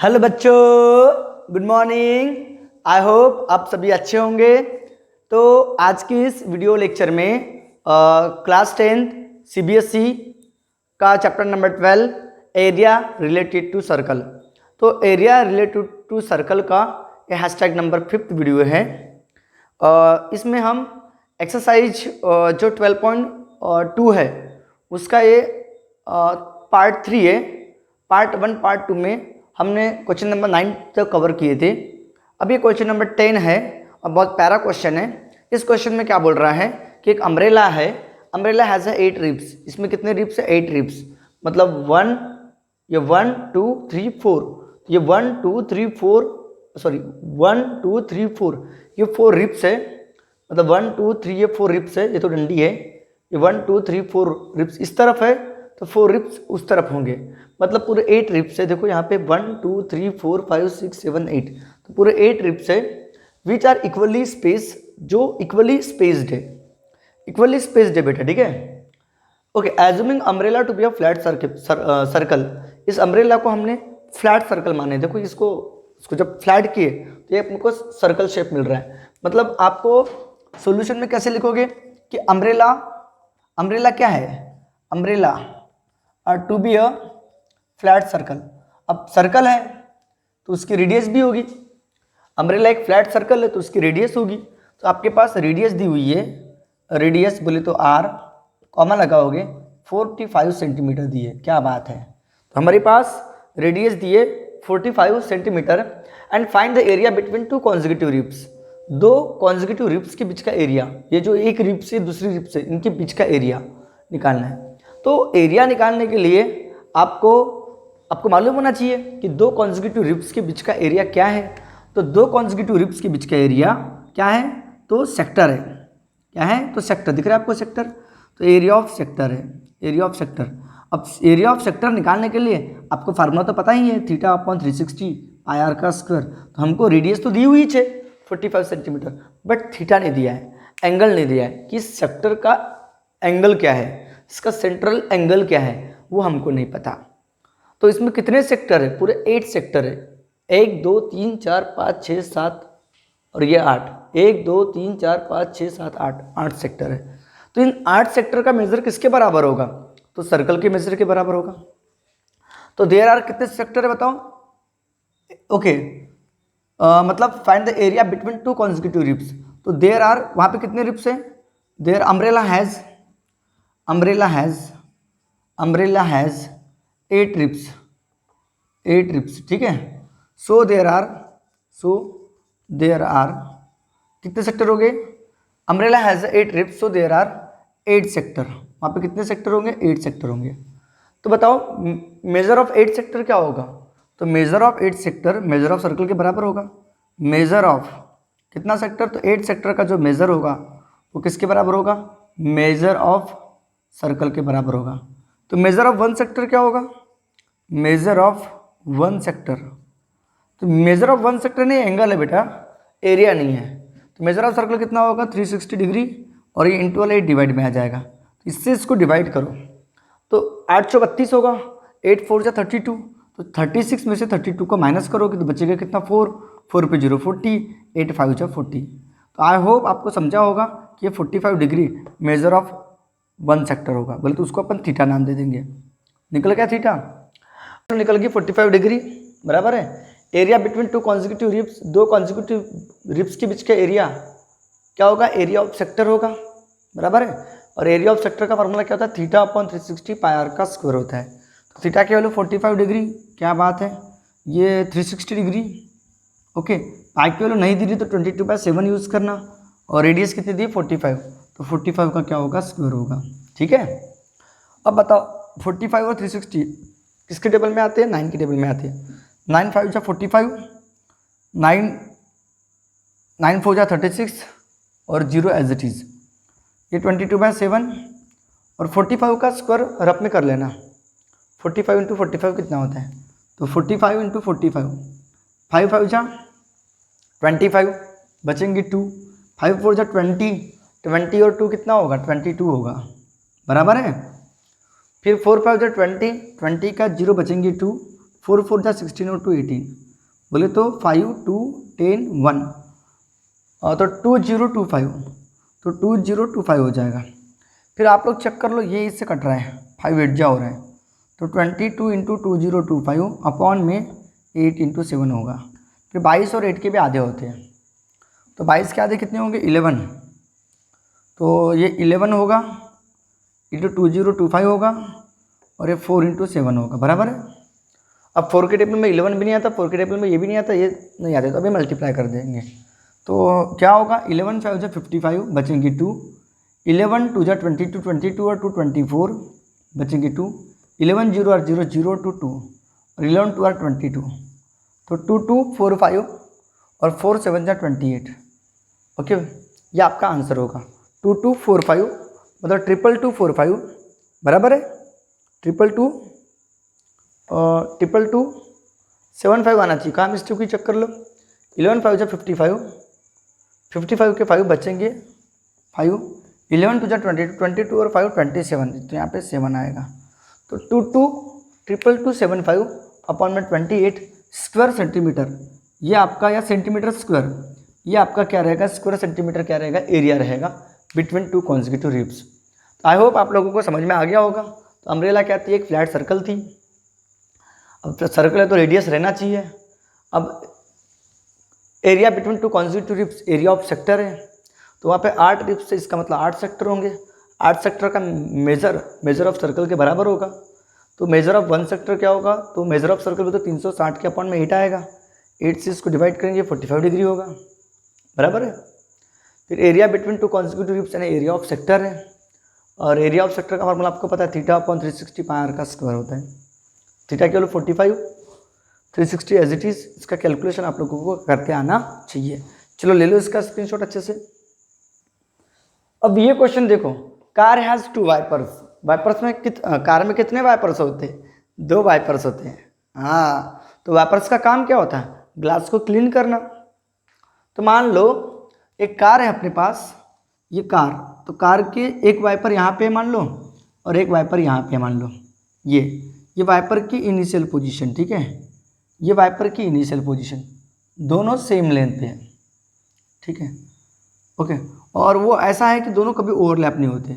Hello बच्चों, good morning. I hope आप सभी अच्छे होंगे। तो आज की इस वीडियो लेक्चर में क्लास 10 सीबीएसई का chapter number 12 area related to circle. तो एरिया रिलेटेड टू सर्कल का ये हैशटैग नंबर 5th वीडियो है। इसमें हम एक्सरसाइज जो 12.2 है उसका ये पार्ट 3 है। पार्ट 1 पार्ट 2 में हमने क्वेश्चन नंबर 9 तक कवर किए थे। अब ये क्वेश्चन नंबर 10 है और बहुत प्यारा क्वेश्चन है। इस क्वेश्चन में क्या बोल रहा है कि एक अम्ब्रेला है, अम्ब्रेला हैज़ 8 रिब्स। इसमें कितने रिब्स है? 8 रिब्स। मतलब 1 2 3 4, ये 1 2 3 4 सॉरी 1 2 3 4 ये 4 रिब्स है। मतलब 1 2 3 ये 4 रिब्स है। ये तो डंडी है। ये 1 2 3 4 रिब्स इस तरफ है तो 4 रिब्स उस तरफ होंगे। मतलब पूरे 8 रिब्स है। देखो यहाँ पे 1 2 3 4 5 6 7 8, तो पूरे 8 रिब्स है विच आर इक्वली स्पेस, जो इक्वली स्पेस्ड है। इक्वली स्पेस्ड है बेटा, ठीक है। Okay, assuming umbrella to be a flat circle. इस अम्ब्रेला को हमने फ्लैट सर्कल माने। देखो इसको जब फ्लैट किए तो ये अपने को सर्कल शेप मिल रहा है। मतलब आपको सॉल्यूशन में कैसे लिखोगे कि अम्ब्रेला क्या है? Umbrella to be a flat circle. अब सर्कल है तो उसकी रेडियस भी होगी। अम्ब्रेला एक फ्लैट सर्कल है तो उसकी रेडियस होगी। तो आपके पास रेडियस दी हुई है, रेडियस बोले तो आर, कॉमा लगाओगे 45 सेंटीमीटर दी है। क्या बात है। तो हमारे पास रेडियस दी है 45 centimetre. And find the area between two consecutive ribs. दो कॉन्जिक्यूटिव रिब्स के बीच का एरिया, ये जो एक रिब से दूसरी रिब से इनके बीच का एरिया निकालना है। तो एरिया निकालने के लिए आपको मालूम होना चाहिए कि दो कॉन्जिक्यूटिव रिब्स के बीच का एरिया क्या है। तो दो कॉन्जिक्यूटिव रिब्स के बीच का एरिया क्या है? तो सेक्टर है। क्या है? तो सेक्टर दिख रहा है आपको, सेक्टर। तो एरिया ऑफ सेक्टर है, एरिया ऑफ सेक्टर। अब एरिया ऑफ सेक्टर निकालने के लिए आपको फार्मूला तो पता ही है, θ/360 पाई आर का स्क्वायर। तो हमको रेडियस तो दी हुई है 45 सेंटीमीटर, बट थीटा नहीं दिया है, एंगल नहीं दिया है कि सेक्टर का एंगल क्या है, इसका सेंट्रल एंगल क्या है, वो हमको नहीं पता। तो इसमें कितने सेक्टर है? पूरे 8 सेक्टर है। 1 2 3 4 5 6 7 और ये 8। 1 2 3 4 5 6 7 8 सेक्टर है। तो इन 8 सेक्टर का मेजर किसके बराबर होगा? तो सर्कल के मेजर के बराबर होगा। तो देयर आर कितने सेक्टर है बताओ? ओके, मतलब find the area between two consecutive ribs. तो देयर आर, वहाँ पे कितने रिब्स है? There umbrella has 8 ribs, 8 ribs, ठीक है। सो देयर आर कितने सेक्टर हो गए? Umbrella has 8 ribs, so there are 8 sector. वहाँ पे कितने सेक्टर होंगे? 8 सेक्टर होंगे। तो बताओ मेजर ऑफ 8 सेक्टर क्या होगा? तो measure of 8 sector measure of circle के बराबर होगा। मेजर ऑफ कितना सेक्टर? तो 8 सेक्टर का जो मेजर होगा वो किसके बराबर होगा? मेजर ऑफ सर्कल के बराबर होगा। तो मेजर ऑफ 1 सेक्टर क्या होगा? मेजर ऑफ 1 सेक्टर, तो मेजर ऑफ 1 सेक्टर नहीं, एंगल है बेटा, एरिया नहीं है। तो मेजर ऑफ सर्कल कितना होगा? 360 डिग्री, और ये इंटू वाला 8 डिवाइड में आ जाएगा। तो इससे इसको डिवाइड करो तो 832 होगा। 8 4 जा 32, तो 36 में से 32 को माइनस करोगे तो बचेगा कितना? 4 पे 0 40, 8 5 जा 40। तो आई होप आपको समझा होगा कि ये 45 डिग्री मेजर ऑफ 1 सेक्टर होगा। बोले तो उसको अपन थीटा नाम दे देंगे। निकल गया थीटा, तो निकल गई 45 डिग्री, बराबर है। Area between two consecutive ribs, दो कॉन्जिक्यूटिव रिब्स के बीच का एरिया क्या होगा? एरिया ऑफ सेक्टर होगा, बराबर है। और एरिया ऑफ सेक्टर का फार्मूला क्या होता है? θ/360 पाई आर का स्क्वायर होता है। तो थीटा की वैल्यू 45 डिग्री, क्या बात है। ये 360 डिग्री, ओके। पाई की वैल्यू नहीं दी रही तो 22/7 यूज़ करना, और रेडियस कितनी दी? 45, तो 45 का क्या होगा? स्क्वायर होगा, ठीक है। अब बताओ 45 और 360 किसके टेबल में आते हैं? 9 के टेबल में आते हैं। 9 5 जा 45, 9 4 जा 36 और 0 एज इट इज़। ये 22/7 और 45 का स्क्वायर रफ में कर लेना। 45 इंटू 45 कितना होता है? तो 45 इंटू 45, 5 5 जा 25, बचेंगे 2, 5 4 जा 20 और 2 कितना होगा? 22 होगा, बराबर है। फिर 4 5 जा 20 का 0 बचेंगे 2, 4 4 जा 16 और 2 18, बोले तो 5 2 10 1, तो 2025, तो 2025 हो जाएगा। फिर आप लोग चेक कर लो, ये इससे कट रहा है, 5 8 जा हो रहा है, तो 22 इंटू 2025 अपॉन में 8 इंटू 7 होगा। फिर 22 और 8 के भी आधे होते हैं, तो 22 के आधे कितने होंगे 11, तो ये 11 होगा इंटू 2025 होगा, और ये 4 इंटू 7 होगा, बराबर है। अब 4 के टेबल में 11 भी नहीं आता, 4 के टेबल में ये भी नहीं आता, ये नहीं आता, तो अभी मल्टीप्लाई कर देंगे, तो क्या होगा 11 5 जा 55, बचेंगे 2, 11 2 जा 22 22 और 2 24, बचेंगे 2, 11 0 और 0 0 2 2, और 11 2 और 22, तो 2 2 4 5 और 4 7 जा 28। ओके, ये आपका आंसर होगा 2 2 4 5, मतलब 2 2 4 5, बराबर है। 2 2 7 5 आना चाहिए, कहाँ मिस्टेक हुई चेक कर लो। 11 5 जा 55, 55 के 5 बचेंगे 5, 11 2 जा 22 22 और 5 27, तो यहाँ पे 7 आएगा, तो 2 2 2 7 5 अपॉन में 28 स्क्वायर सेंटीमीटर, ये आपका या सेंटीमीटर स्क्वायर, ये आपका क्या रहेगा स्क्वायर सेंटीमीटर, क्या रहेगा एरिया रहेगा बिटवीन 2 कॉन्जिक्यूटिव रिब्स। तो आई होप आप लोगों को समझ में आ गया होगा। तो अम्ब्रेला क्या थी, एक फ्लैट सर्कल थी, अब सर्कल है तो रेडियस रहना चाहिए। अब area between 2 consecutive ribs area of sector है, तो वहाँ पे 8 रिब्स से, इसका मतलब 8 सेक्टर होंगे, 8 सेक्टर का मेजर ऑफ सर्कल के बराबर होगा। तो मेजर ऑफ 1 सेक्टर क्या होगा, तो मेजर ऑफ सर्कल में तो 360 के अपॉन में 8 आएगा, 8 से इसको डिवाइड करेंगे 45 डिग्री होगा, बराबर है। फिर एरिया बिटवीन 2 कॉन्जिक्यूटिव रिब्स यानी एरिया ऑफ सेक्टर है, और एरिया ऑफ सेक्टर का फॉर्मूला आपको पता है, थीटा अपॉन 360 पाई आर का स्क्वायर होता है। थीटा केवल 45, 360 एज इट इज़, इसका कैलकुलेशन आप लोगों को करके आना चाहिए। चलो ले लो इसका स्क्रीनशॉट अच्छे से। अब ये क्वेश्चन देखो, कार हैज़ 2 वाइपर्स, वाइपर्स में कार में कितने वाइपर्स होते हैं, 2 वाइपर्स होते हैं। हाँ, तो वाइपर्स का काम क्या होता है, ग्लास को क्लीन करना। तो मान लो एक कार है अपने पास, ये कार, तो कार के एक वाइपर यहाँ पे मान लो और एक वाइपर यहाँ पे मान लो, ये वाइपर की इनिशियल पोजीशन, ठीक है, ये वाइपर की इनिशियल पोजीशन, दोनों सेम लेंथ पे है, ठीक है, ओके। और वो ऐसा है कि दोनों कभी ओवरलैप नहीं होते,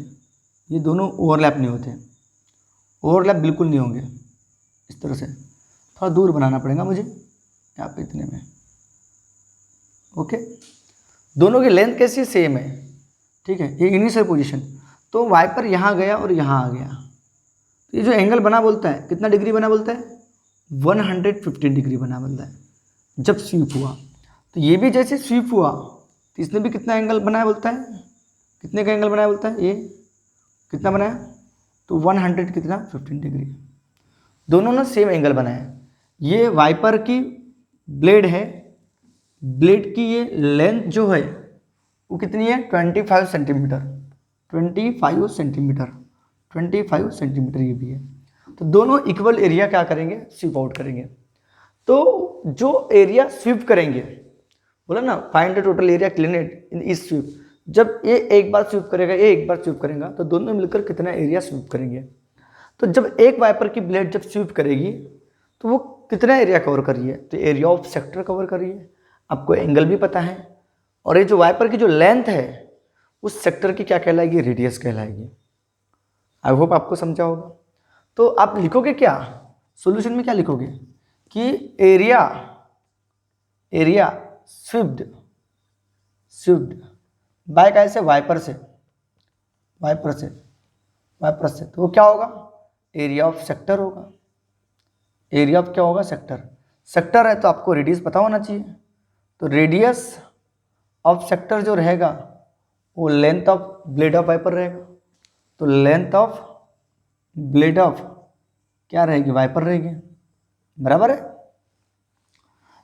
ये दोनों ओवरलैप नहीं होते, ओवरलैप बिल्कुल नहीं होंगे। इस तरह से थोड़ा दूर बनाना पड़ेगा मुझे यहाँ पे इतने में, ओके। दोनों की लेंथ कैसी सेम है, ठीक है, ये इनिशियल पोजीशन। तो वाइपर यहाँ गया और यहाँ आ गया, तो ये जो एंगल बना बोलता है, कितना डिग्री बना बोलता है, 115 डिग्री बना बोलता है जब स्वीप हुआ। तो ये भी जैसे स्वीप हुआ तो इसने भी कितना एंगल बनाया बोलता है, कितने का एंगल बनाया बोलता है, ये कितना बनाया, तो 100 कितना 15 डिग्री, दोनों ने सेम एंगल बनाया। ये वाइपर की ब्लेड है, ब्लेड की ये लेंथ जो है वो कितनी है 25 सेंटीमीटर, 25 सेंटीमीटर, 25 सेंटीमीटर ये भी है। तो दोनों इक्वल एरिया क्या करेंगे, स्वीप आउट करेंगे। तो जो एरिया स्वीप करेंगे, बोला ना find the total area cleaned in each sweep, जब ये एक बार स्वीप करेगा, ये एक बार स्वीप करेगा, तो दोनों मिलकर कितना एरिया स्वीप करेंगे। तो जब एक वाइपर की ब्लेड जब स्वीप करेगी तो वो कितना एरिया कवर कर रही है, तो एरिया ऑफ सेक्टर कवर कर रही है, आपको एंगल भी पता है। और ये जो वाइपर की जो लेंथ है उस सेक्टर की क्या कहलाएगी, रेडियस कहलाएगी। आई होप आपको समझा होगा। तो आप लिखोगे क्या, सॉल्यूशन में क्या लिखोगे कि एरिया स्वीप्ड बाय कैसे, वाइपर से, तो वो क्या होगा, एरिया ऑफ सेक्टर होगा। एरिया ऑफ क्या होगा, सेक्टर है तो आपको रेडियस पता होना चाहिए। तो रेडियस ऑफ सेक्टर जो रहेगा वो length of blade of wiper रहेगा। तो लेंथ ऑफ ब्लेड ऑफ क्या रहेगी, वाइपर रहेगी, बराबर है।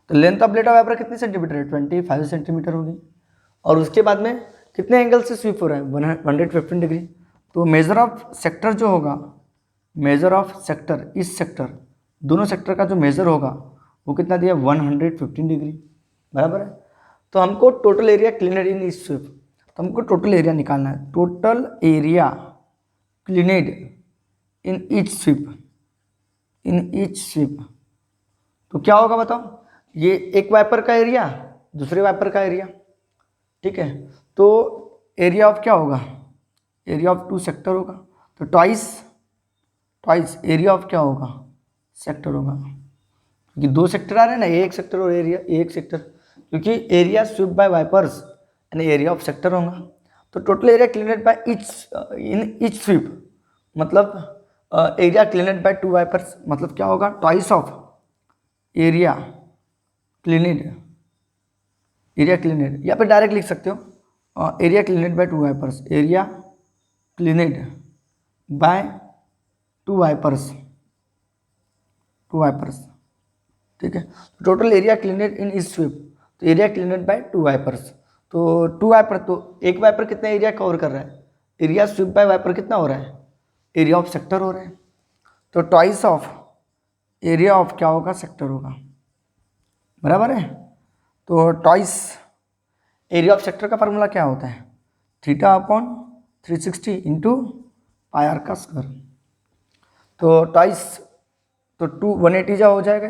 तो length of blade of wiper कितनी सेंटीमीटर है, 25 सेंटीमीटर होगी। और उसके बाद में कितने एंगल से स्वीप हो रहा है, 115 डिग्री। तो मेजर ऑफ सेक्टर जो होगा, मेजर ऑफ सेक्टर, इस सेक्टर, दोनों सेक्टर का जो मेजर होगा वो कितना दिया, 115 डिग्री, बराबर है। तो हमको total area cleaned in each sweep, तो हमको टोटल एरिया निकालना है, total area cleaned in each sweep, तो क्या होगा बताओ, ये एक वाइपर का एरिया, दूसरे वाइपर का एरिया, ठीक है। तो एरिया ऑफ क्या होगा, एरिया ऑफ टू सेक्टर होगा, तो ट्वाइस एरिया ऑफ क्या होगा, सेक्टर होगा, क्योंकि दो सेक्टर आ रहे हैं ना, एक सेक्टर और एरिया, एक सेक्टर, क्योंकि एरिया स्वीप बाय वाइपर्स यानी एरिया ऑफ सेक्टर होगा। तो total area cleaned by each sweep, मतलब area cleaned by two wipers, मतलब क्या होगा, ट्वाइस ऑफ एरिया क्लीनेड, या फिर डायरेक्ट लिख सकते हो area cleaned by two wipers, area cleaned by two wipers, ठीक है। टोटल एरिया क्लीनेड इन इस स्वीप, तो area cleaned by two wipers, तो टू वाइपर, तो एक वाइपर कितना एरिया कवर कर रहा है, एरिया स्वीप बाय वाइपर कितना हो रहा है, एरिया ऑफ सेक्टर हो रहा है, तो ट्वाइस ऑफ एरिया ऑफ क्या होगा, सेक्टर होगा, बराबर है। तो ट्वाइस एरिया ऑफ सेक्टर का फार्मूला क्या होता है, theta upon 360 into pi r का स्क्वायर, तो ट्वाइस, तो 180 जा हो जाएगा,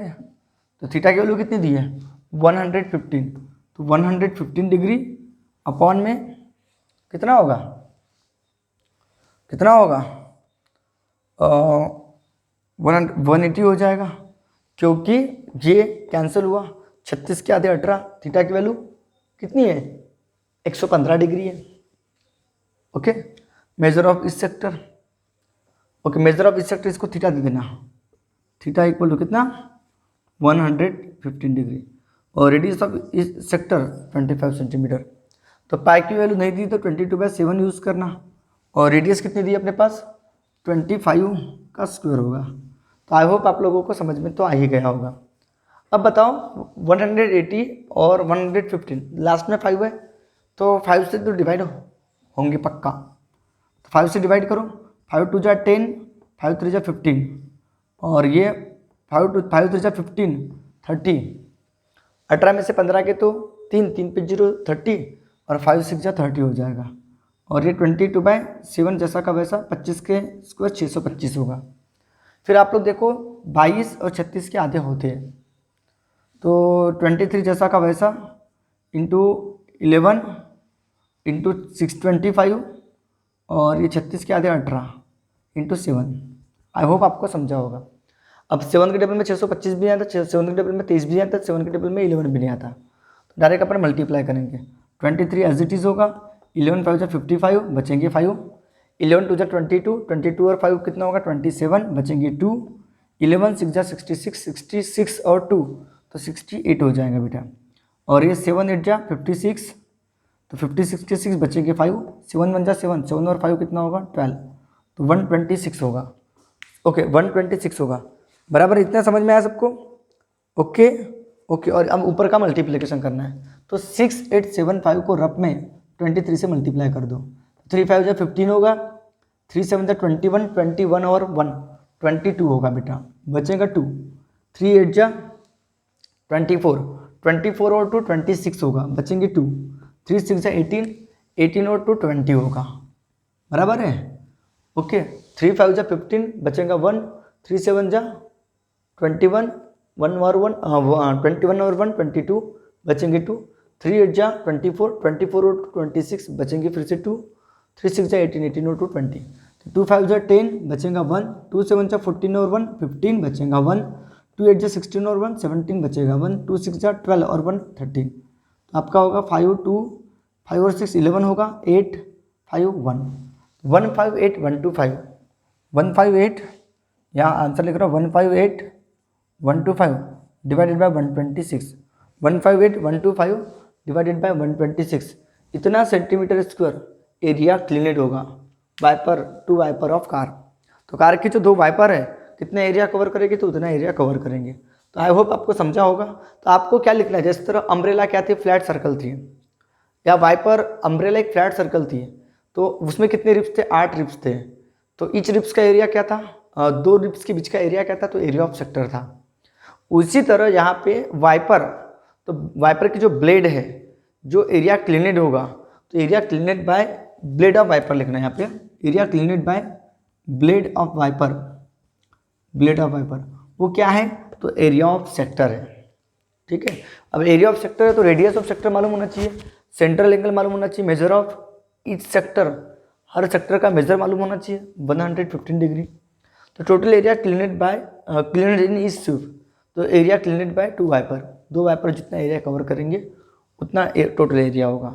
तो थीटा की वैल्यू कितनी दी है 115, तो 115 डिग्री अपॉन में कितना होगा 180 हो जाएगा, क्योंकि ये कैंसिल हुआ, 36 के आधे 18, थीटा की वैल्यू कितनी है 115 डिग्री है। ओके, मेजर ऑफ इस सेक्टर, ओके मेजर ऑफ इस सेक्टर, इसको थीटा दे देना, थीटा इक्वल टू कितना 115 डिग्री, और रेडियस ऑफ इस सेक्टर 25 सेंटीमीटर। तो पाई की वैल्यू नहीं दी तो 22/7 यूज़ करना, और रेडियस कितनी दी अपने पास 25 का स्क्वायर होगा। तो आई होप आप लोगों को समझ में तो आ ही गया होगा। अब बताओ 180 और 115 लास्ट में 5 है, तो 5 से तो डिवाइड होंगे पक्का, तो 5 से डिवाइड करो, 5 2 जा 10, 5 3 जा 15, और ये 5 3 जा 15 30, 18 में से 15 के तो 3 पे 0 30, और 5 6 जा 30 हो जाएगा, और ये 22/7 जैसा का वैसा 25 के स्क्वायर 625 होगा। फिर आप लोग देखो 22 और 36 के आधे होते हैं, तो 23 जैसा का वैसा इंटू 11 इंटू 625, और ये 36 के आधे 18 इंटू 7। आई होप आपको समझा होगा। अब 7 के टेबल में 625 भी आता, 7 के टेबल में 23 भी आता, 7 के टेबल में 11 भी नहीं आता, तो डायरेक्ट अपन मल्टीप्लाई करेंगे। 23 एज इट इज़ होगा, 11 5 जा 55 बचेंगे 5, 11 2 जा 22, 22 और 5 कितना होगा 27 बचेंगे 2, 11 6 जा 66, 66 और 2 तो 68 हो जाएगा बेटा, और ये 7 8 जा 56, तो 56 के 6 बचेंगे 5, 7 1 जा 7, 7 और 5 कितना होगा 12, तो 126 होगा। ओके 126 होगा, बराबर, इतना समझ में आया सबको। ओके ओके, और अब ऊपर का मल्टीप्लिकेशन करना है, तो 6875 को रफ में 23 से मल्टीप्लाई कर दो, 3 5 जा 15 होगा, 3 7 जा 21, 21 और 1 22 होगा बेटा, बचेगा 2, 3 8 जा 24, 24 और 2 26 होगा, बचेंगे 2, 3 6 जा 18, 18 और 2 20 होगा, बराबर है। ओके 3 5 जा 15 बचेगा 1, 3 7 जा 21, 1 और 1 21 और 1 22 बचेंगे 2, 3 8 जा 24, 24 और 26 बचेंगे फिर से 2, 3 6 जा 18, 18 और 2 20, 2 5 जा 10 बचेगा 1, 2 7 जा 14 और 1 15 बचेगा 1, 2 8 जा 16 और 1 17 बचेगा 1, 2 6 जा 12 और 1 13, तो आपका होगा 5 2 5 और 6 11 होगा, 8 5 1 158 125 158, यहाँ आंसर लिख रहा हूँ 158 125 डिवाइडेड बाय 126, 158 125 डिवाइडेड बाय 126, इतना सेंटीमीटर स्क्वायर एरिया क्लीनेड होगा wiper to wiper of car. तो कार की जो दो वाइपर है कितना एरिया कवर करेगी, तो उतना एरिया कवर करेंगे। तो आई होप आपको समझा होगा। तो आपको क्या लिखना है, जिस तरह अम्ब्रेला क्या थी, फ्लैट सर्कल थी, या वाइपर अम्ब्रेला एक फ्लैट सर्कल थी, तो उसमें कितने रिप्स थे 8 रिप्स थे, तो ईच रिप्स का एरिया क्या था 2 रिप्स के बीच का एरिया क्या था, तो एरिया ऑफ सेक्टर था। उसी तरह यहाँ पे वाइपर, तो वाइपर की जो ब्लेड है जो एरिया क्लीनेड होगा, तो area cleaned by blade of wiper लिखना है यहाँ पे, area cleaned by blade of wiper, blade of wiper वो क्या है, तो एरिया ऑफ सेक्टर है, ठीक है। अब एरिया ऑफ सेक्टर है तो रेडियस ऑफ सेक्टर मालूम होना चाहिए, सेंट्रल एंगल मालूम होना चाहिए, मेजर ऑफ ईच सेक्टर, हर सेक्टर का मेजर मालूम होना चाहिए 115 डिग्री। तो total area cleaned in each shift, तो area cleaned by 2 wiper, 2 wiper जितना एरिया कवर करेंगे उतना टोटल एरिया होगा।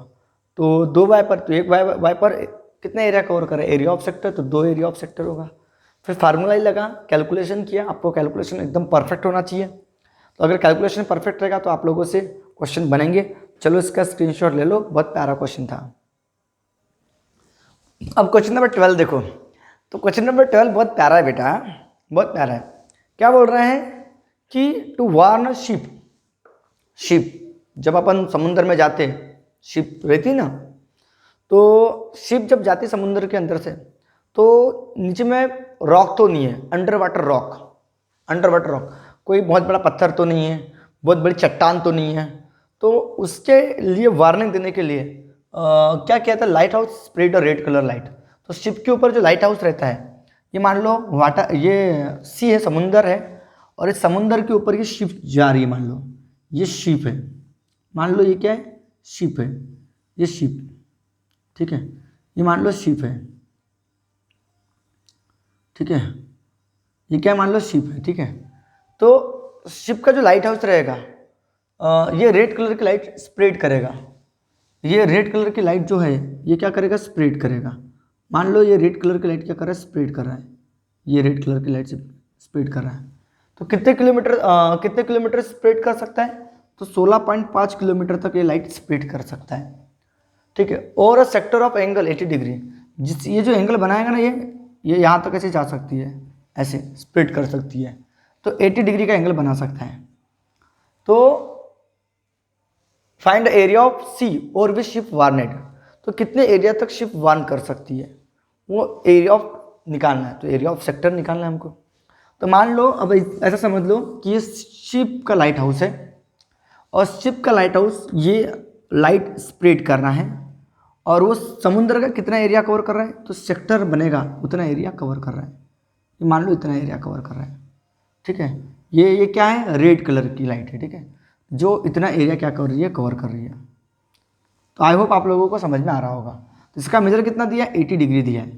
तो 2 वाइपर, तो एक वाइपर कितना एरिया कवर करे, एरिया ऑफ सेक्टर, तो 2 एरिया ऑफ सेक्टर होगा। फिर फार्मूला ही लगा, कैलकुलेशन किया, आपको कैलकुलेशन एकदम परफेक्ट होना चाहिए। तो अगर कैलकुलेशन परफेक्ट रहेगा तो आप लोगों से क्वेश्चन बनेंगे। चलो इसका स्क्रीनशॉट ले लो, बहुत प्यारा क्वेश्चन था। अब क्वेश्चन नंबर 12 देखो, तो क्वेश्चन नंबर 12 बहुत प्यारा है बेटा, बहुत प्यारा है। क्या बोल रहे हैं कि टू वार्न शिप, जब अपन समुद्र में जाते, शिप रहती ना, तो शिप जब जाती समुद्र के अंदर से, तो नीचे में रॉक तो नहीं है, अंडर वाटर रॉक, कोई बहुत बड़ा पत्थर तो नहीं है, बहुत बड़ी चट्टान तो नहीं है। तो उसके लिए वार्निंग देने के लिए क्या कहता है, light house spread a red colour light. तो शिप के ऊपर जो लाइट हाउस रहता है, ये मान लो वाटर, ये सी है, समुंदर है, और इस समुंदर के ऊपर ये शिप जा रही है, मान लो ये शिप है, मान लो ये क्या है, शिप है, ये शिप, ठीक है, ये मान लो शिप है, ठीक है, ये क्या मान लो शिप है, ठीक है। तो शिप का जो लाइट हाउस रहेगा, ये रेड कलर की लाइट स्प्रेड करेगा, ये रेड कलर की लाइट जो है ये क्या करेगा, स्प्रेड करेगा। मान लो ये रेड कलर की लाइट क्या कर रहा है, स्प्रेड कर रहा है, ये रेड कलर की लाइट स्प्रेड कर रहा है। तो कितने किलोमीटर स्प्रेड कर सकता है, तो 16.5 किलोमीटर तक ये लाइट स्प्रेड कर सकता है, ठीक है। और सेक्टर ऑफ एंगल 80 डिग्री, जिस ये जो एंगल बनाएगा ना, ये यहाँ तक ऐसे जा सकती है, ऐसे स्प्रेड कर सकती है, तो 80 डिग्री का एंगल बना सकता है। तो फाइंड एरिया ऑफ सी और विच शिप वार्नेड, तो कितने एरिया तक शिप वार्न कर सकती है, वो एरिया ऑफ निकालना है, तो एरिया ऑफ सेक्टर निकालना है हमको। तो मान लो, अब ऐसा समझ लो कि ये शिप का लाइट हाउस है, और शिप का लाइट हाउस ये लाइट स्प्रेड करना है, और वो समुद्र का कितना एरिया कवर कर रहा है, तो सेक्टर बनेगा उतना एरिया कवर कर रहा है, ये मान लो इतना एरिया कवर कर रहा है, ठीक है। ये क्या है, रेड कलर की लाइट है, ठीक है, जो इतना एरिया क्या कर रही है, कवर कर रही है। तो आई होप आप लोगों को समझ में आ रहा होगा। तो इसका मेजर कितना दिया है, 80 डिग्री दिया है,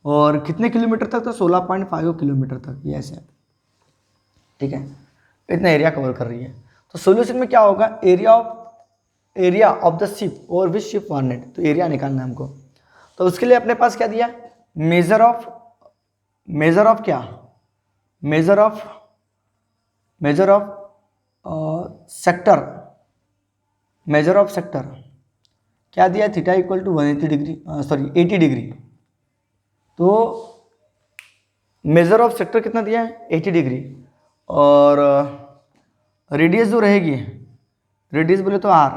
और कितने किलोमीटर तक, तो 16.5 किलोमीटर तक, ये ऐसे, ठीक है, इतना एरिया कवर कर रही है। तो सोल्यूशन में क्या होगा, एरिया ऑफ द शिप और विच शिप वार्नेड, तो एरिया निकालना है हमको। तो उसके लिए अपने पास क्या दिया, मेजर ऑफ क्या, मेजर ऑफ सेक्टर, क्या दिया, theta equal to 180 degree, 80 degree. तो मेजर ऑफ सेक्टर कितना दिया है, 80 डिग्री, और रेडियस जो रहेगी, रेडियस बोले तो आर,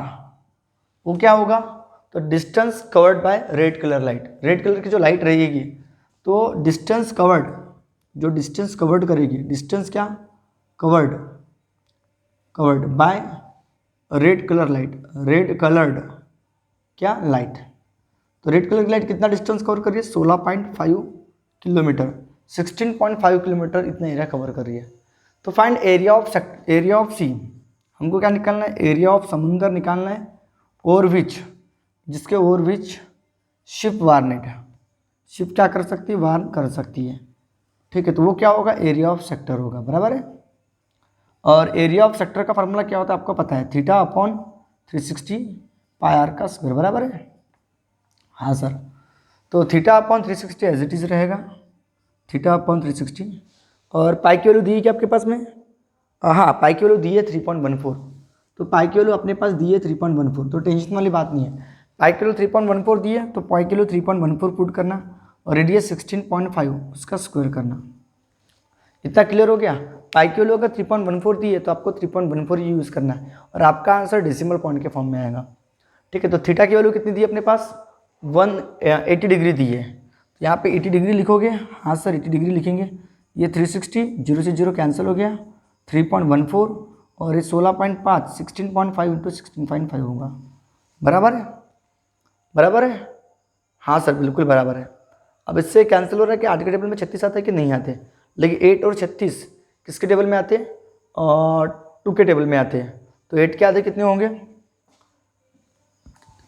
वो क्या होगा, तो distance covered by red colour light, red colour की जो लाइट रहेगी, तो डिस्टेंस कवर्ड, जो डिस्टेंस कवर्ड करेगी, डिस्टेंस क्या, covered by red colour light, red coloured क्या लाइट। तो रेड कलर की लाइट कितना डिस्टेंस कवर कर रही है, 16.5 किलोमीटर, 16.5 किलोमीटर इतना एरिया कवर कर रही है। तो फाइंड एरिया ऑफ सी, हमको क्या निकालना है, एरिया ऑफ समुंदर निकालना है, और विच, जिसके और विच शिप वार्नेड, शिप क्या कर सकती है, वार्न कर सकती है, ठीक है। तो वो क्या होगा, एरिया ऑफ सेक्टर होगा, बराबर है। और एरिया ऑफ सेक्टर का फार्मूला क्या होता है आपको पता है, थीटा अपॉन 360 पाई आर का स्क्वायर, बराबर है। हाँ सर, तो theta upon 360 as it is रहेगा, थीटा अपॉन 360, और पाई की वैल्यू दी है क्या आपके पास में, हाँ पाई की वैल्यू दी है 3.14, तो पाई की वैल्यू अपने पास दी है 3.14, तो टेंशन वाली बात नहीं है। पाई की वैल्यू 3.14 दी है, तो पाई की वैल्यू 3.14 पुट करना, और रेडियस 16.5 उसका स्क्वायर करना, इतना क्लियर हो गया। पाई की वैल्यू अगर 3.14 दी है तो आपको 3.14 ही यूज़ करना है, और आपका आंसर डेसिमल पॉइंट के फॉर्म में आएगा, ठीक है। तो थीटा की वैल्यू कितनी दी है अपने पास, 180 डिग्री दी है, तो यहाँ पे 80 डिग्री लिखोगे, हाँ सर 80 डिग्री लिखेंगे, ये 360, 0 से 0 कैंसिल हो गया, 3.14, और ये 16.5, 16.5 इंटू 16.5 होगा, बराबर है, हाँ सर बिल्कुल बराबर है। अब इससे कैंसिल हो रहा है कि 8 के टेबल में 36 आता है कि नहीं आते, लेकिन 8 और 36 किसके टेबल में आते हैं, 2 के टेबल में आते हैं। तो 8 के आधे कितने होंगे?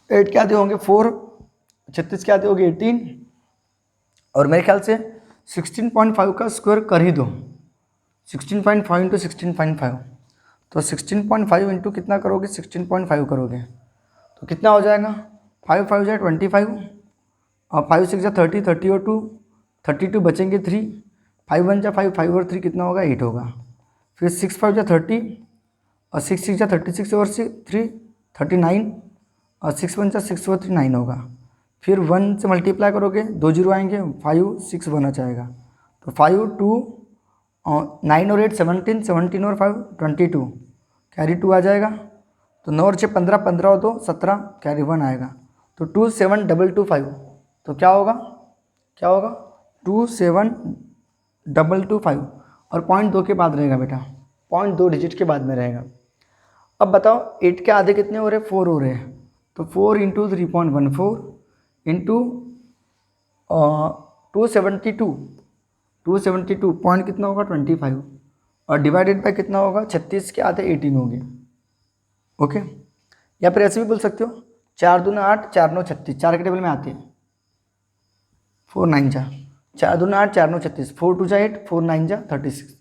8 के आधे होंगे 4, 36 के आधे होंगे 18, और मेरे ख्याल से 16.5 का स्क्वायर कर ही दो। 16.5 इंटू 16.5, तो 16.5 इंटू कितना करोगे? 16.5 करोगे तो कितना हो जाएगा? 5 5 जा 25, और 5 6 जा 30, 30 और 2 32 बचेंगे 3, 5 1 जा 5, 5 और 3 कितना होगा? 8 होगा। फिर 6 5 जा 30, और 6 6 जा 36 और 3 39, और 6 1 जा 6 और 3 9 होगा। फिर 1 से मल्टीप्लाई करोगे, 2 जीरो आएंगे, 5 6 1 आ जाएगा। तो 5 2 और 9 और 8 17, 17 और 5 22, कैरी 2 आ जाएगा। तो 9 और 6 15, 15 और 2 17, कैरी 1 आएगा। तो 2 7 2 2 5, तो क्या होगा? 2 7 2 2 5, और 0.2 के बाद रहेगा बेटा, 0.2 डिजिट के बाद में रहेगा। अब बताओ 8 के आधे कितने हो रहे हैं? 4 हो रहे हैं। तो 4 इंटू 3.14 इंटू 272 पॉइंट कितना होगा? 25, और डिवाइडेड बाय कितना होगा? 36 के आधे 18 होंगे। ओके, या फिर ऐसे भी बोल सकते हो 4 दूना 8, 4 9 36, 4 के टेबल में आते हैं। 4 9 जा 4 दूना 8, 4 9 36, 4 2 जा 8, 4 9 जा 36।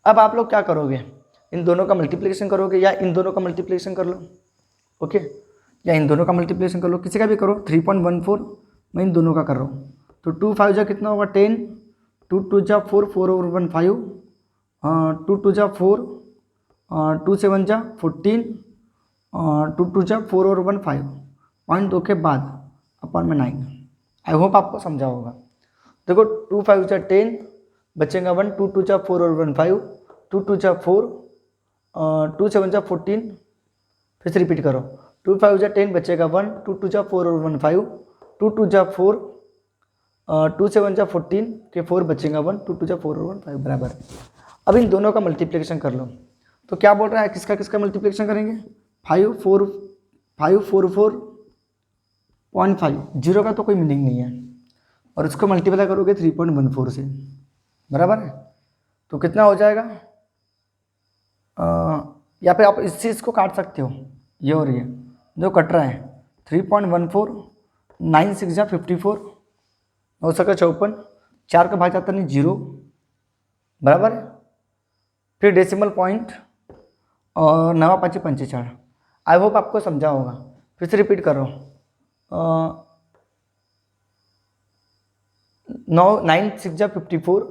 अब आप लोग क्या करोगे? इन दोनों का मल्टीप्लिकेशन करोगे, या इन दोनों का मल्टीप्लिकेशन कर लो। ओके, या इन दोनों का मल्टीप्लिकेशन कर लो, किसी का भी करो। 3.14 मैं इन दोनों का कर रहा हूँ। तो 2 5 जा कितना होगा? 10, 2 2 जा 4, 4 और 1 5, 2 2 जा 4, 2 7 जा 14, 2 2 जा 4 और 1 5, 0.2 के बाद अपन में 9। आई होप आपको समझा होगा। देखो 2 5 जा 10, बचेगा 1, 2 2 जा 4 और 1 5, 2 2 जा 4, 2 7 जा 14, फिर से रिपीट करो। 2 5 जा 10, बचेगा 1, 2 2 जा 4 और 1 5, 2 2 जा 4, 2 7 जा 14 के 4 बचेगा 1, 2 2 जा 4 और 1 5 बराबर। अब इन दोनों का मल्टीप्लिकेशन कर लो। तो क्या बोल रहा है? किसका किसका मल्टीप्लिकेशन करेंगे? 5 4 4.5, जीरो का तो कोई मीनिंग नहीं है, और इसको मल्टीप्लाई करोगे 3.14 से, बराबर है। तो कितना हो जाएगा? या फिर आप इस चीज़ को काट सकते हो, ये और ये जो कट रहा है। 3.14, 9 6 जा 54, 9 सका 54, 4 का भाग जाता नहीं 0, बराबर है। फिर डेसिमल पॉइंट और 9 5 45। आई होप आपको समझा होगा। फिर से रिपीट कर रहा हूँ। 9 6 जा 54,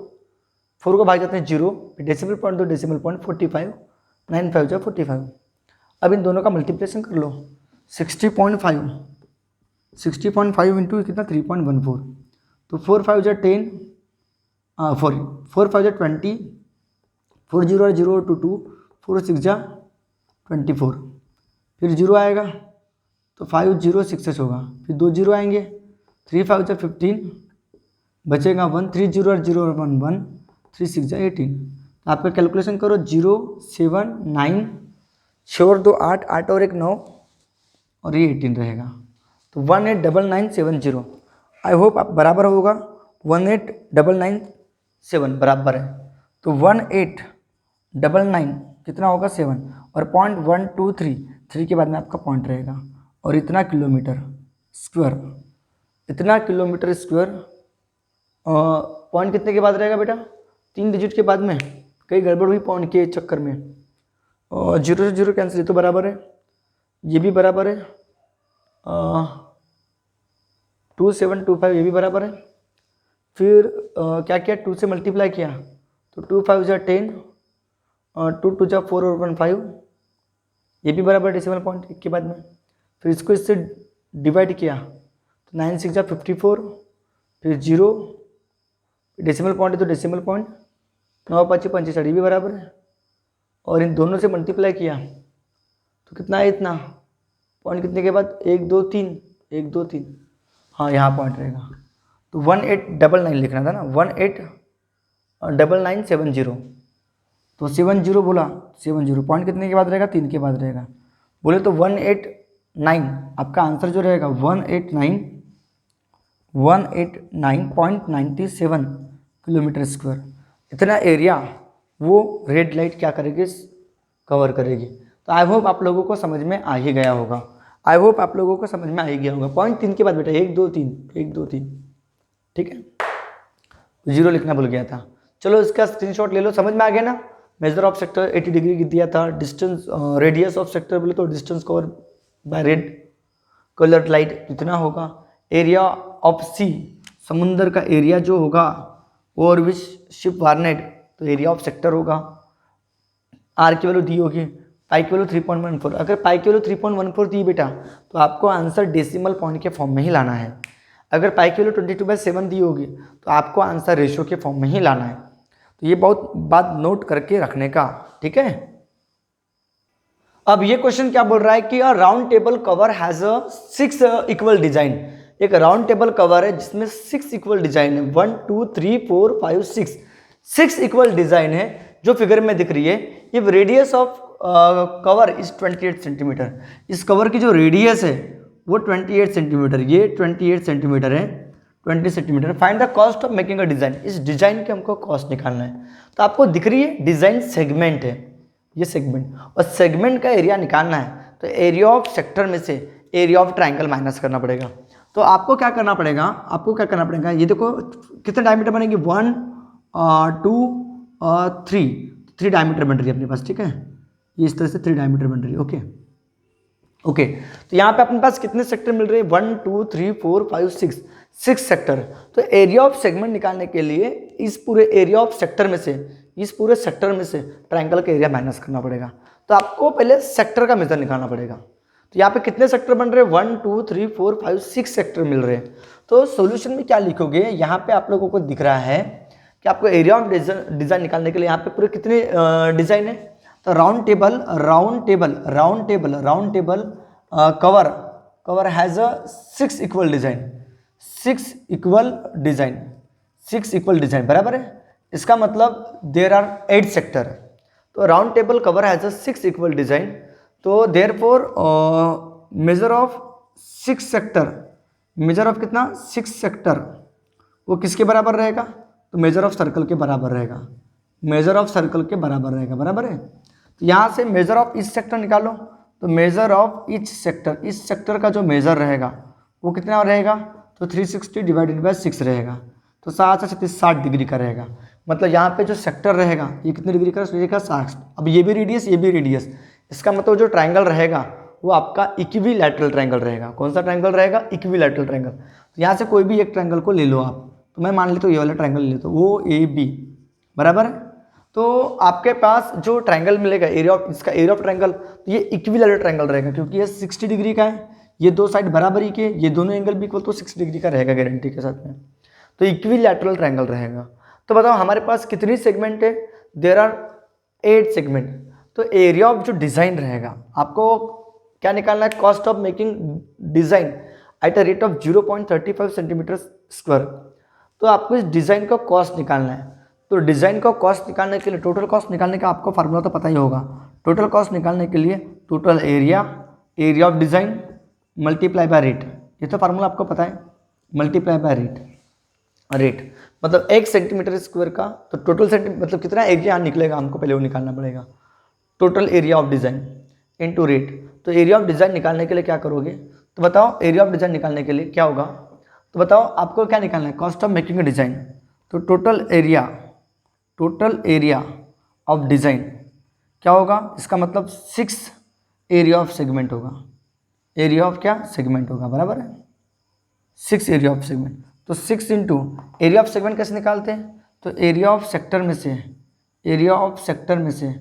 4 को भाग जाते हैं 0, डेसिमल पॉइंट दो, डेसिमल पॉइंट 45, 9 5 जा 45। अब इन दोनों का मल्टीप्लिकेशन कर लो। 60.5 इंटू कितना? 3.14, तो 4 5 जा 10, 4 5 जा 20, 4 0 0 2 2, 4 6 जा 24, फिर 0 आएगा तो 5 0 6 होगा, फिर 2 0 आएंगे, 3 5 जा 15, बचेगा 1, 3 0 0 1 1, 3 6 जा 18। आपका कैलकुलेशन करो, 0 7 9, 6 2 8, 8 और 1 9, और ये 18 रहेगा। तो 189970। आई होप आप बराबर होगा। 18997 बराबर है। तो 1899 कितना होगा? 7, और 0.123, 3 के बाद में आपका पॉइंट रहेगा, और इतना किलोमीटर स्क्वायर, इतना किलोमीटर स्क्वायर। पॉइंट कितने के बाद रहेगा बेटा? 3 डिजिट के बाद में। कई गड़बड़ हुई पॉइंट के चक्कर में, और 0 से 0 कैंसिल, ये तो बराबर है, ये भी बराबर है, 2725 ये भी बराबर है। फिर क्या किया? 2 से मल्टीप्लाई किया, तो 2 5 जा 10, 2 2 जा 4 और 1 5, ये भी बराबर डेसिमल पॉइंट एक के बाद में। फिर इसको इससे डिवाइड किया, तो 9 6 जा 54, फिर 0, डेसिमल पॉइंट है तो डेसिमल पॉइंट, 9 5 45 ये भी बराबर है, और इन दोनों से मल्टीप्लाई किया तो कितना है? इतना पॉइंट कितने के बाद? 1 2 3, 1 2 3, हाँ यहाँ पॉइंट रहेगा। तो 1899 लिखना था ना, 189970। तो 70 बोला, 70 पॉइंट कितने के बाद रहेगा? 3 के बाद रहेगा। बोले तो 189, आपका आंसर जो रहेगा 189.97 किलोमीटर स्क्वायर। इतना एरिया वो रेड लाइट क्या करेगी, कवर करेगी। तो आई होप आप लोगों को समझ में आ ही गया होगा, आई होप आप लोगों को समझ में आ ही गया होगा। पॉइंट 3 के बाद बेटा 1 2 3, 1 2 3, ठीक है, 0 लिखना भूल गया था। चलो इसका स्क्रीनशॉट ले लो, समझ में आ गया ना। मेजर ऑफ सेक्टर 80 डिग्री दिया था, डिस्टेंस रेडियस ऑफ सेक्टर बोले तो distance cover by red coloured light कितना होगा। एरिया ऑफ सी, समुंदर का एरिया जो होगा, और विच शिप वारनेट, तो एरिया ऑफ सेक्टर होगा। आर की वैल्यू दी होगी, पाई की वैल्यू 3.14। अगर पाई की वैल्यू 3.14 दी बेटा तो आपको आंसर डेसिमल पॉइंट के फॉर्म में ही लाना है। अगर पाई की वैल्यू 22/7 दी होगी तो आपको आंसर रेशियो के फॉर्म में ही लाना है। तो ये बहुत बात नोट करके रखने का, ठीक है। अब ये क्वेश्चन क्या बोल रहा है कि अ round table cover has a 6 equal design. एक राउंड टेबल कवर है जिसमें 6 इक्वल डिजाइन है, 1 2 3 4 5 6 इक्वल डिजाइन है जो फिगर में दिख रही है। If radius of cover is 28 centimetre, इस कवर की जो रेडियस है वो 28 सेंटीमीटर, ये 28 सेंटीमीटर है, 20 centimetre. Find the cost of making a design, इस डिजाइन के हमको कॉस्ट निकालना है। तो आपको दिख रही है डिजाइन सेगमेंट है, ये सेगमेंट, और सेगमेंट का एरिया निकालना है। तो एरिया ऑफ सेक्टर में से एरिया ऑफ ट्राइंगल माइनस करना पड़ेगा। तो आपको क्या करना पड़ेगा, आपको क्या करना पड़ेगा, ये देखो कितने डायमीटर बनेगी, 1 2 3 डायमीटर बन रही है अपने पास, ठीक है। ये इस तरह से 3 डायमीटर बन रही है, ओके ओके। तो यहाँ पे अपने पास कितने सेक्टर मिल रहे हैं, 1 2 3 4 5 6 सेक्टर। तो एरिया ऑफ सेगमेंट निकालने के लिए इस पूरे एरिया ऑफ सेक्टर में से, इस पूरे सेक्टर में से ट्रायंगल का एरिया माइनस करना पड़ेगा। तो आपको पहले सेक्टर का मेजर निकालना पड़ेगा। तो यहाँ पे कितने सेक्टर बन रहे हैं, 1 2 3 4 5 6 सेक्टर मिल रहे हैं। तो सॉल्यूशन में क्या लिखोगे, यहाँ पे आप लोगों को दिख रहा है कि आपको एरिया ऑफ डिजाइन निकालने के लिए यहाँ पे पूरे कितने डिजाइन है। तो round table cover has a 6 equal design, 6 equal design बराबर है। इसका मतलब देयर आर 8 सेक्टर। तो round table cover has a 6 equal design, तो therefore measure of 6 sector, measure of कितना 6 सेक्टर, वो किसके बराबर रहेगा, तो मेजर ऑफ सर्कल के बराबर रहेगा, मेजर ऑफ सर्कल के बराबर रहेगा, बराबर है। तो यहाँ से मेजर ऑफ ईच सेक्टर निकालो, तो मेजर ऑफ ईच सेक्टर, इस सेक्टर का जो मेजर रहेगा वो कितना रहेगा, तो 360 डिवाइडेड बाय 6 रहेगा, तो 7 से 60 डिग्री का रहेगा। मतलब यहाँ पे जो सेक्टर रहेगा ये कितने डिग्री का रहेगा, 60। अब ये भी रेडियस, ये भी रेडियस, इसका मतलब जो ट्रायंगल रहेगा वो आपका इक्विलैटरल ट्रायंगल रहेगा। कौन सा ट्रायंगल रहेगा, इक्विलैटरल ट्रायंगल। तो यहाँ से कोई भी एक ट्रायंगल को ले लो आप, तो मैं मान लेता हूँ ये वाला ट्रायंगल ले लेता हूँ, वो AB बराबर है। तो आपके पास जो ट्रायंगल मिलेगा एरिया ऑफ, इसका एरिया ऑफ ट्रायंगल, तो ये इक्विलैटरल ट्रायंगल रहेगा क्योंकि ये 60 डिग्री का है, ये दो साइड बराबरी के, ये दोनों एंगल भी इक्वल, तो 60 डिग्री का रहेगा गारंटी के साथ में। तो इक्विलैटरल ट्रायंगल रहेगा। तो बताओ हमारे पास कितनी सेगमेंट है, देयर आर 8 सेगमेंट। तो एरिया ऑफ जो डिज़ाइन रहेगा, आपको क्या निकालना है, cost of making design at a rate of 0.35 centimetre square. तो आपको इस डिज़ाइन का कॉस्ट निकालना है। तो डिज़ाइन का कॉस्ट निकालने के लिए, टोटल कॉस्ट निकालने का आपको फार्मूला तो पता ही होगा। टोटल कॉस्ट निकालने के लिए total area of design multiply by rate, ये तो फार्मूला आपको पता है, मल्टीप्लाई बाय रेट मतलब 1 सेंटीमीटर स्क्वायर का, तो टोटल सेंटीमीटर मतलब कितना एरिया निकलेगा हमको पहले वो निकालना पड़ेगा। Total area of design into rate. तो एरिया ऑफ डिज़ाइन निकालने के लिए क्या करोगे, तो बताओ एरिया ऑफ डिज़ाइन निकालने के लिए क्या होगा, तो बताओ आपको क्या निकालना है, cost of making a design. तो टोटल एरिया ऑफ डिज़ाइन क्या होगा, इसका मतलब 6 एरिया ऑफ सेगमेंट होगा, एरिया ऑफ क्या सेगमेंट होगा, बराबर है 6 एरिया ऑफ सेगमेंट। तो 6 इंटू एरिया ऑफ सेगमेंट कैसे निकालते हैं, तो एरिया ऑफ सेक्टर में से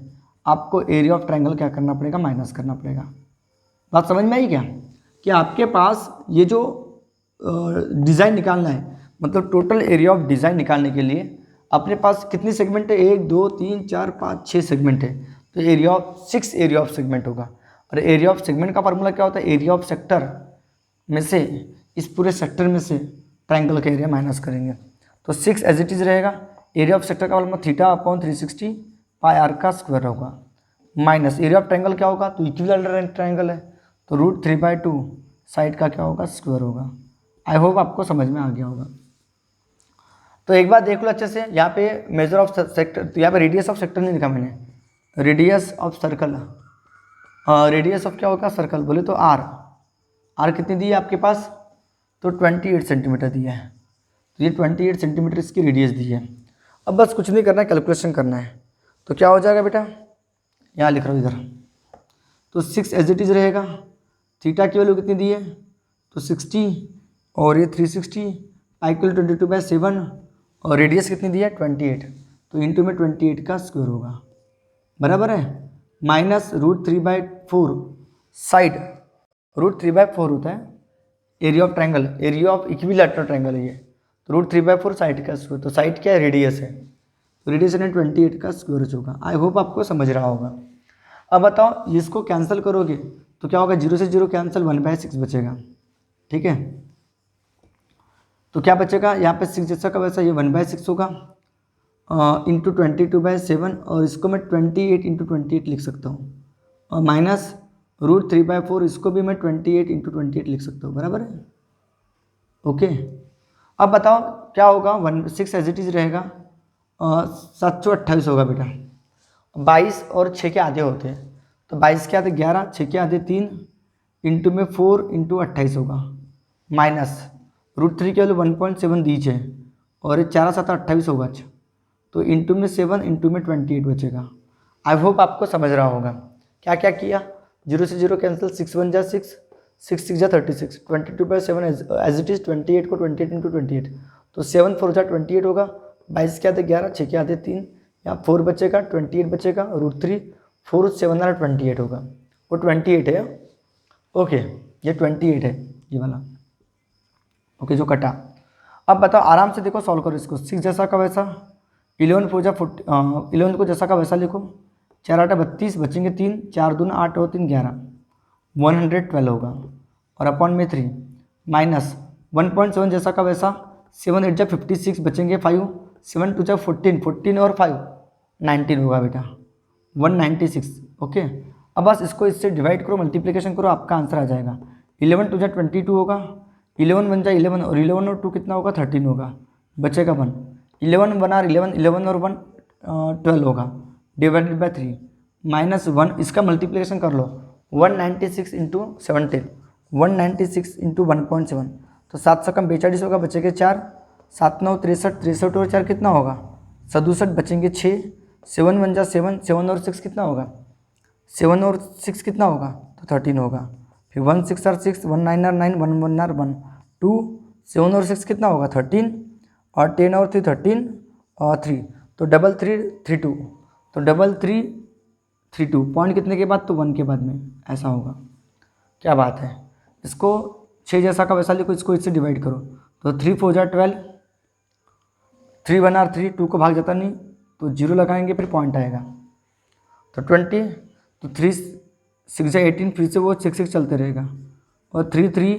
आपको एरिया ऑफ ट्रायंगल क्या करना पड़ेगा, माइनस करना पड़ेगा। बात समझ में आई क्या, कि आपके पास ये जो डिज़ाइन निकालना है, मतलब टोटल एरिया ऑफ डिज़ाइन निकालने के लिए अपने पास कितनी सेगमेंट है, 1 2 3 4 5 6 सेगमेंट है। तो area of 6 area of segment होगा। और एरिया ऑफ सेगमेंट का फार्मूला क्या होता है, एरिया ऑफ सेक्टर में से, इस पूरे सेक्टर में से ट्रायंगल का एरिया माइनस करेंगे। तो 6 एज इट इज़ रहेगा। एरिया ऑफ सेक्टर का फार्मूला θ/360 पाई आर का स्क्वायर होगा, माइनस एरिया ऑफ ट्रायंगल क्या होगा, तो इक्विलैटरल ट्रायंगल है, तो √3/2 साइड का क्या होगा, स्क्वायर होगा। आई होप आपको समझ में आ गया होगा। तो एक बार देख लो अच्छे से, यहाँ पे मेजर ऑफ सेक्टर, तो यहाँ पे रेडियस ऑफ सेक्टर नहीं लिखा मैंने, radius of circle, radius of क्या होगा सर्कल, बोले तो आर कितनी दी है आपके पास, तो 28 सेंटीमीटर दिया है। तो ये 28 सेंटीमीटर इसकी रेडियस दी है। अब बस कुछ नहीं करना है, कैलकुलेशन करना है। तो क्या हो जाएगा बेटा, यहाँ लिख रहा हूँ इधर, तो 6 एज इट इज़ रहेगा। थीटा की वैल्यू कितनी दी है, तो 60 और ये 360, पाई की वैल्यू 22/7 और रेडियस कितनी दी है 28, तो इंटू में 28 का स्क्वायर होगा, बराबर है, माइनस √3/4 साइड, √3/4 होता है area of triangle, area of equilateral triangle है ये, तो √3/4 साइड का स्क्वायर, तो साइड क्या है रेडियस है, तो रेडियस है 28 का स्क्वायर होगा। आई होप आपको समझ रहा होगा। अब बताओ इसको कैंसिल करोगे तो क्या होगा, 0 से 0 कैंसिल, 1/6 बचेगा, ठीक है। तो क्या बचेगा यहाँ पे 6 जैसा का वैसा ये 1/6 होगा इंटू 22/7 और इसको मैं 28 इंटू 28 लिख सकता हूँ, और माइनस √3/4 इसको भी मैं 28 इंटू 28 लिख सकता हूँ, बराबर है, ओके। अब बताओ क्या होगा, 6 एज इट इज रहेगा, 728 होगा बेटा, 22 और 6 के आधे होते हैं, तो 22 के आधे 11, 6 के आधे 3 इंटू में 4 इंटू 28 होगा, माइनस √3 की वैल्यू 1.7 दी है और ये 4 7 28 होगा, अच्छा तो इंटू में 7 इंटू में 28 बचेगा। आई होप आपको समझ रहा होगा। क्या क्या किया, 0 से 0 कैंसिल, 6 1 जा 6, 6 6 जा 36, 22/7 एज इट इज़ 28 को 28 इंटू 28, तो 7 4 जा 28 होगा, 22 के आधे 11, 6 के आधे 3, यहाँ 4 बचेगा, 28 बचेगा, √3 4 7 28 होगा, वो 28 है, ओके ये 28 है ये वाला, ओके जो कटा। अब बताओ आराम से देखो, सॉल्व करो इसको, 6 जैसा का वैसा, 11 4 जा 11 को जैसा का वैसा लिखो, 4 8 32 बचेंगे 3, 4 2 8 और 3 11, 112 होगा, और अपॉन में 3 माइनस 1.7 जैसा का वैसा, 7 8 जा 56 बचेंगे 5, 7 2 जा 14, 14 और 5 19 होगा बेटा, 196, ओके। अब बस इसको इससे डिवाइड करो, मल्टीप्लिकेशन करो, आपका आंसर आ जाएगा। 11 2 जा 22 होगा, 11 1 जा 11 और 11 और 2 कितना होगा 13 होगा, बचेगा 1, 11 1 और 11 11 और 1 12 होगा, डिवाइडेड बाय 3 माइनस 1, इसका मल्टीप्लिकेशन कर लो, 196 इंटू 17, 196 इंटू 1.7, तो 7 से कम 42 होगा, बचेंगे 4, 7 9 63, 63 और 4 कितना होगा 67, बचेंगे 6, 7 1 जा 7, 7 और 6 कितना होगा, 7 और 6 कितना होगा, तो 13 होगा, फिर 1 6 और 6, 1 9 और 9, 1 1 और 1 2, 7 और 6 कितना होगा 13, और 10 और 3 13 और 3, तो 3 3 3 2, तो 3 3 3 2, पॉइंट कितने के बाद, तो 1 के बाद में, ऐसा होगा। क्या बात है, इसको 6 जैसा का वैसा लिखो, इसको इससे डिवाइड करो, तो 3 4 जा 12, 3 1 और 3, 2 को भाग जाता नहीं, तो 0 लगाएंगे फिर पॉइंट आएगा, तो 20, तो 3 6 जा 18, फिर से वो 6 6 चलते रहेगा, और 3 3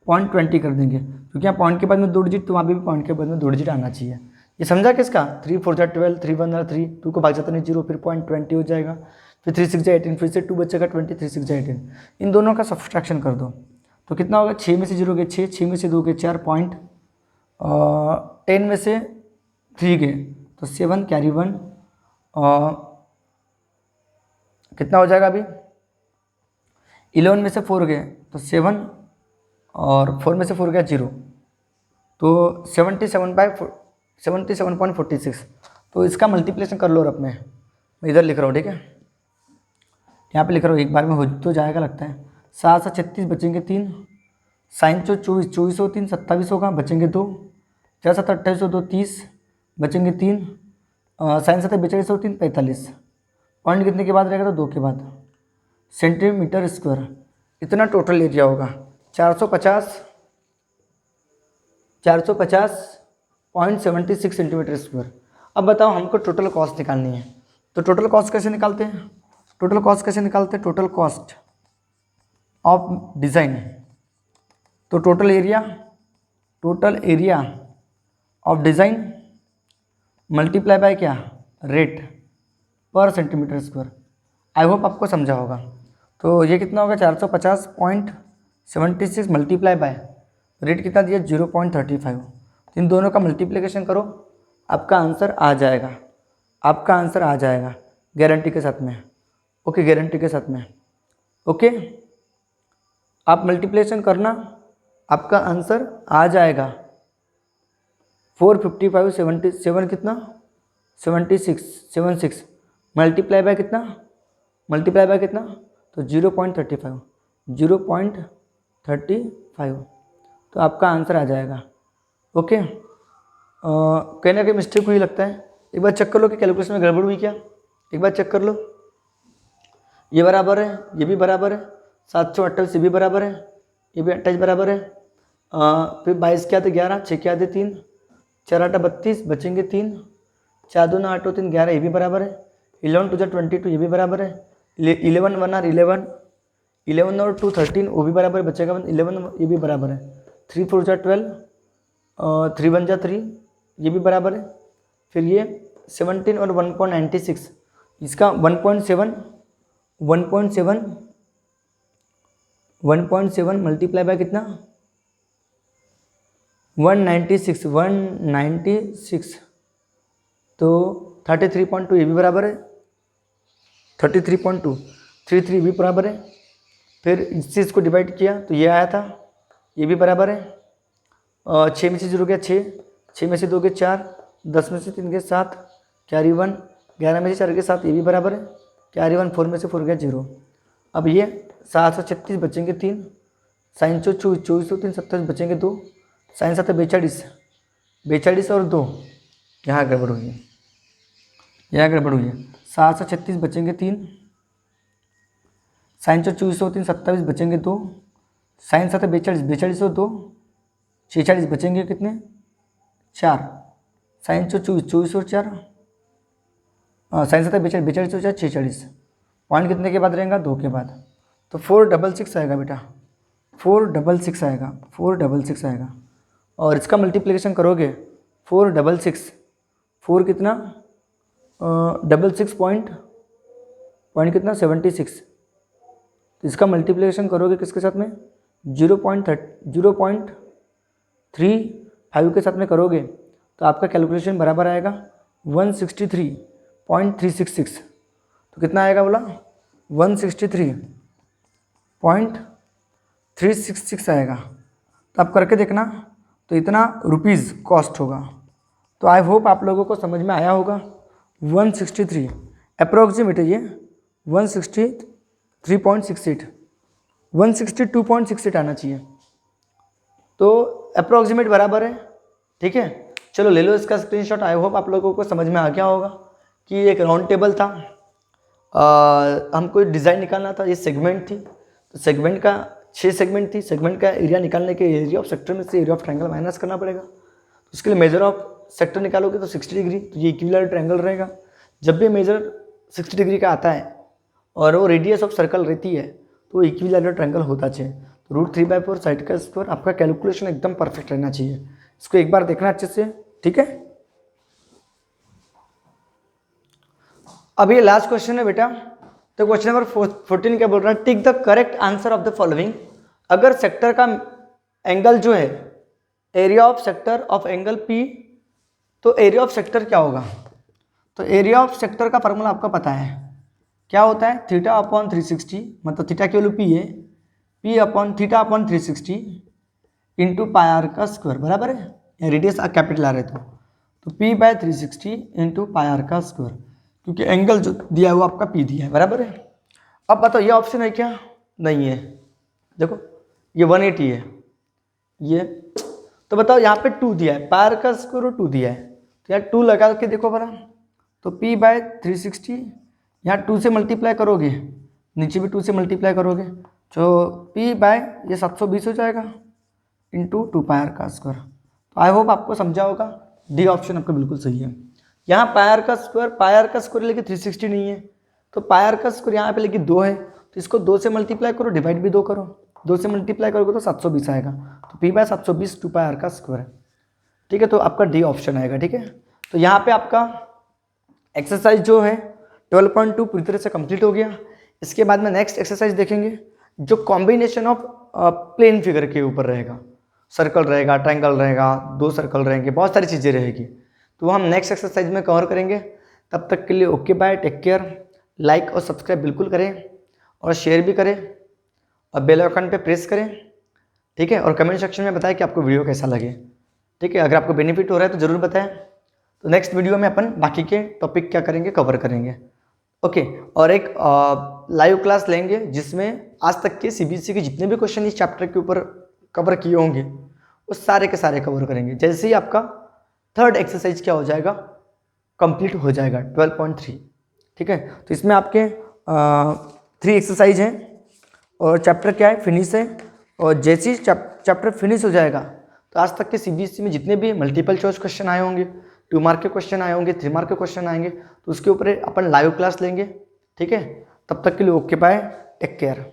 पॉइंट 20 कर देंगे, क्योंकि यहाँ पॉइंट के बाद में 2 डिजिट, तो वहाँ भी पॉइंट के बाद में 2 डिजिट आना चाहिए। ये समझा किसका, 3 4 जा 12, 3 1 और 3, 2 को भाग जाता नहीं 0, फिर पॉइंट 20 हो जाएगा, फिर 3 6 जा 18, फिर से 2 बचेगा 20, 3 6 जा 18, इन दोनों का सब्सट्रैक्शन कर दो, तो कितना होगा, 6 में से 0 गए 6, 6 में से 2 गए 4 पॉइंट, 10 में से 3 गए तो 7 कैरी 1, कितना हो जाएगा अभी, 11 में से 4 गए तो 7, और 4 में से 4 गया 0, तो 77.46, तो इसका मल्टीप्लिकेशन कर लो, और अब मैं इधर लिख रहा हूँ, ठीक है, यहाँ पे लिख रहा हूँ, एक बार में हो तो जाएगा लगता है, 7 से 36 बचेंगे 3, साइन 24 24 और 3 27 होगा, बचेंगे 2, 4 7 28 और 2 30, बचेंगे 3, साइन 7 42 और 3 45, पॉइंट कितने के बाद रहेगा, तो 2 के बाद, सेंटीमीटर स्क्वायर, इतना टोटल एरिया होगा 450.76 सेंटीमीटर स्क्वायर। अब बताओ हमको टोटल कॉस्ट निकालनी है, तो टोटल कॉस्ट कैसे निकालते हैं, total cost total cost of design, तो total area of design multiply by क्या, rate per centimetre square. I hope आपको समझा होगा। तो ये कितना होगा, 450.76 मल्टीप्लाई बाय रेट कितना दिया 0.35, इन दोनों का मल्टीप्लिकेशन करो, आपका आंसर आ जाएगा, आपका आंसर आ जाएगा गारंटी के साथ में। ओके, गारंटी के साथ में। ओके, आप मल्टीप्लिकेशन करना, आपका आंसर आ जाएगा। 455 77 कितना 76 मल्टीप्लाई बाय कितना, मल्टीप्लाई बाय कितना, तो 0.35 तो आपका आंसर आ जाएगा। ओके, कहीं ना कहीं मिस्टेक हुई लगता है, एक बार चेक कर लो कि कैलकुलेशन में गड़बड़ हुई क्या, एक बार चेक कर लो। ये बराबर है, ये भी बराबर है, 728 ये भी बराबर है, ये भी 28 बराबर है। फिर 22 क्या थे 11, 6 क्या थे 3, 4 8 32 बचेंगे 3, 4 2 9 8 3 11 ये भी बराबर है, 11 2 22 ये भी बराबर है, 11 1 और 11 11 और 2 13 वो भी बराबर बचेगा 11 ये भी बराबर है, 3 4 12 3 1 3 ये भी बराबर है। फिर ये 17 और 1.96 इसका 1.7 मल्टीप्लाई बाय कितना 196 तो 33.2 ये भी बराबर है, 33.2 33 भी बराबर है। फिर इस चीज़ को डिवाइड किया तो ये आया था, ये भी बराबर है। 6 में से 0 गया 6 में से 2 गए 4, 10 में से 3 गए 7, कैरी 1, 11 में से 4 गए 7 ये भी बराबर है, कैरी 1, 4 में से 4 गया 0। अब ये 736 बचेंगे 3, साइन 24 3 27 बचेंगे 2, साइन 7 42 और 2 यहाँ गड़बड़ हुई है, यहाँ गड़बड़ हुई है। 736 बचेंगे 3, साइन 24 और 3 27 बचेंगे 2, साइन 7 42 और 2 46 बचेंगे कितने 4, साइन 24 और 4 साइन 7 42 और 4 46 पॉइंट कितने के बाद रहेगा 2 के बाद, तो 466 आएगा बेटा, 466 आएगा, 466 आएगा। और इसका मल्टीप्लिकेशन करोगे 4 कितना 66 पॉइंट कितना 76, तो इसका मल्टीप्लिकेशन करोगे किसके साथ में 0.35 के साथ में करोगे तो आपका कैलकुलेशन बराबर आएगा 163.366। तो कितना आएगा बोला 163.366 आएगा। तो आप करके देखना, तो इतना रुपीज़ कॉस्ट होगा। तो आई होप आप लोगों को समझ में आया होगा। 163 अप्रोक्सीमेट है ये 163.68 162.68 आना चाहिए, तो अप्रोक्सीमेट बराबर है। ठीक है, चलो ले लो इसका स्क्रीनशॉट। आई होप आप लोगों को समझ में आ गया होगा कि एक राउंड टेबल था, हमको डिज़ाइन निकालना था, ये सेगमेंट थी, तो सेगमेंट का 6 सेगमेंट थी, सेगमेंट का एरिया निकालने के एरिया ऑफ सेक्टर में से एरिया ऑफ ट्रायंगल माइनस करना पड़ेगा। तो उसके लिए मेजर ऑफ सेक्टर निकालोगे तो 60 डिग्री, तो ये इक्विलैटरल ट्रायंगल रहेगा। जब भी मेजर 60 डिग्री का आता है और वो रेडियस ऑफ सर्कल रहती है तो वो इक्विलैटरल ट्रायंगल होता चाहिए। तो √3/4 साइड का स्क्वायर, आपका कैलकुलेशन एकदम परफेक्ट रहना चाहिए। इसको एक बार देखना अच्छे से, ठीक है। अब ये लास्ट क्वेश्चन है बेटा, तो क्वेश्चन नंबर 14 क्या बोल रहा है, tick the correct answer of the following. अगर सेक्टर का एंगल जो है area of sector of angle P, तो एरिया ऑफ सेक्टर क्या होगा। तो एरिया ऑफ सेक्टर का फॉर्मूला आपका पता है क्या होता है, θ/360, मतलब थीटा की वैल्यू P है, θ/360 इंटू πr का स्क्वायर, बराबर है, या रेडियस कैपिटल आ रहे तो P/360 इंटू πr का स्क्वायर, क्योंकि एंगल जो दिया हुआ आपका P दिया है, बराबर है। अब बताओ ये ऑप्शन है क्या, नहीं है, देखो ये 180 है ये, तो बताओ यहाँ पे 2 दिया है, पायर का स्क्वायर और 2 दिया है, तो यहाँ 2 लगा के देखो बड़ा, तो P/360 यहाँ 2 से मल्टीप्लाई करोगे, नीचे भी 2 से मल्टीप्लाई करोगे, तो ये 720 हो जाएगा इंटू 2 पायर का स्क्वायर। तो आई होप आपको समझा होगा, डी ऑप्शन आपका बिल्कुल सही है। यहाँ पायर का स्क्वायर लेकिन 360 नहीं है, तो पायर का स्क्वायर यहाँ पे लेकिन 2 है, तो इसको 2 से मल्टीप्लाई करो, डिवाइड भी 2 करो, 2 से मल्टीप्लाई करोगे तो 720 आएगा, तो P/720 2 पायर का स्क्वायर है, ठीक है। तो आपका डी ऑप्शन आएगा, ठीक है। तो यहाँ पे आपका एक्सरसाइज जो है 12.2 पूरी तरह से कंप्लीट हो गया। इसके बाद में नेक्स्ट एक्सरसाइज देखेंगे जो कॉम्बिनेशन ऑफ प्लेन फिगर के ऊपर रहेगा। सर्कल रहेगा, ट्रायंगल रहेगा, 2 सर्कल रहेंगे, बहुत सारी चीज़ें रहेगी। तो वो हम नेक्स्ट एक्सरसाइज में कवर करेंगे। तब तक के लिए okay bye, take care. Like और सब्सक्राइब बिल्कुल करें और शेयर भी करें और बेल आइकन पे प्रेस करें, ठीक है। और कमेंट सेक्शन में बताएं कि आपको वीडियो कैसा लगे, ठीक है। अगर आपको बेनिफिट हो रहा है तो ज़रूर बताएं। तो नेक्स्ट वीडियो में अपन बाकी के टॉपिक क्या करेंगे, कवर करेंगे, ओके। और एक लाइव क्लास लेंगे जिसमें आज तक के सीबीएसई के जितने भी क्वेश्चन इस चैप्टर के ऊपर कवर किए होंगे वो सारे के सारे कवर करेंगे। जैसे ही आपका थर्ड एक्सरसाइज क्या हो जाएगा, कंप्लीट हो जाएगा 12.3, ठीक है। तो इसमें आपके 3 एक्सरसाइज हैं और चैप्टर क्या है, फिनिश है। और जैसे ही चैप्टर फिनिश हो जाएगा तो आज तक के सीबीएसई में जितने भी मल्टीपल चॉइस क्वेश्चन आए होंगे, 2 मार्क के क्वेश्चन आए होंगे, 3 मार्क के क्वेश्चन आएंगे, तो उसके ऊपर अपन लाइव क्लास लेंगे, ठीक है। तब तक के लिए ओके बाय, टेक केयर।